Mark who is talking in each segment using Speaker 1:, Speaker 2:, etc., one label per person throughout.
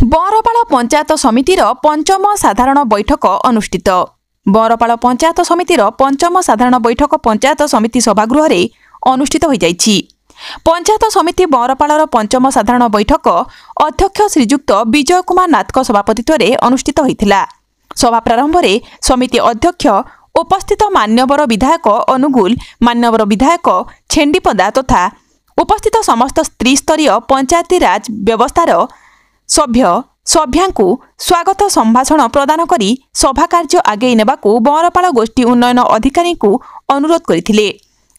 Speaker 1: बरपाल पंचायत समितिर पंचम साधारण बैठक अनुष्ठित। बरपाल पंचायत समितिर पंचम साधारण बैठक पंचायत समिति सभागृह रे अनुष्ठित हो जाइछि। पंचायत समिति बरपालर पंचम साधारण बैठक अध्यक्ष श्रीजुक्त विजय कुमार नाथक सभापतित्व रे अनुष्ठित होइथिला। सभा प्रारंभ रे समिति अध्यक्ष उपस्थित मान्यवर विधायक अनुगुल, मान्यवर विधायक छेंडीपदा तथा उपस्थित समस्त त्रिस्तरीय पंचायती राज व्यवस्थार सभ्यांकु स्वागत संभाषण प्रदान करी सभा कार्य आगे नेबाकू बरपाल गोष्ठी उन्नयन अधिकारी को अनुरोध करथिले।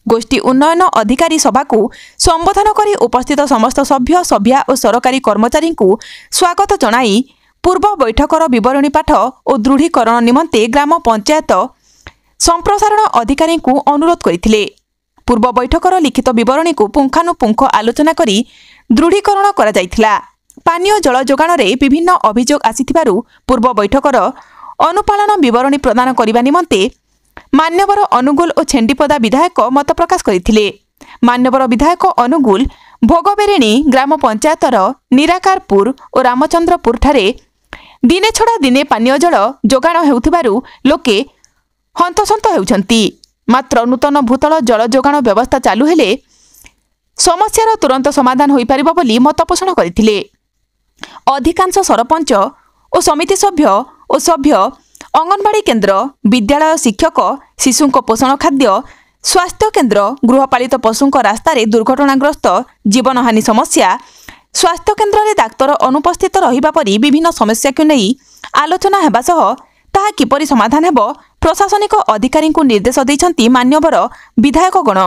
Speaker 1: गोष्ठी उन्नयन अधिकारी सभा को संबोधन करी उपस्थित समस्त सभ्य सभ्या और सरकारी कर्मचारी को स्वागत जनाई पूर्व बैठकर विवरणी पाठ और दृढ़ीकरण निमंते ग्राम पंचायत संप्रसारण अधिकारी को अनुरोध करथिले। पूर्व बैठकर लिखित विवरणी को पुंखानुपुंख आलोचना करी दृढ़ीकरण करा जायथिला। पानीय जल जोगाण रे विभिन्न अभियोग आसिथिबारु पूर्व बैठकर अनुपालन विवरणी प्रदान करने निमंते मान्यवर अनुगुल और छेंडीपदा विधायक मत प्रकाश करथिले। मान्यवर विधायक अनुगुल भोगबेरेणी ग्राम पंचायतर निराकारपुर और रामचंद्रपुर ठारे दिने छड़ा दिने पानीय जल जोगाण हेउथिबारु लोके हंतसंत हेउछंती। मात्र नूतन भूतल जल जोगाण व्यवस्था चालू हेले समस्यार तुरंत समाधान होई परिबो बोली मत पोषण करथिले। अधिकांश सरपंच और समिति सभ्य अंगनवाड़ी केन्द्र, विद्यालय शिक्षक, शिशु पोषण खाद्य, स्वास्थ्य केन्द्र, गृहपालित पशु रास्तार दुर्घटनाग्रस्त जीवनहानि समस्या, स्वास्थ्य केन्द्र में डाक्तर अनुपस्थित रहिबा परी विभिन्न समस्या को नहीं आलोचना हेबा सह ताहा किपरि समाधान हेबो प्रशासनिक अधिकारी को निर्देश दैछंती मान्यवर विधायकगण।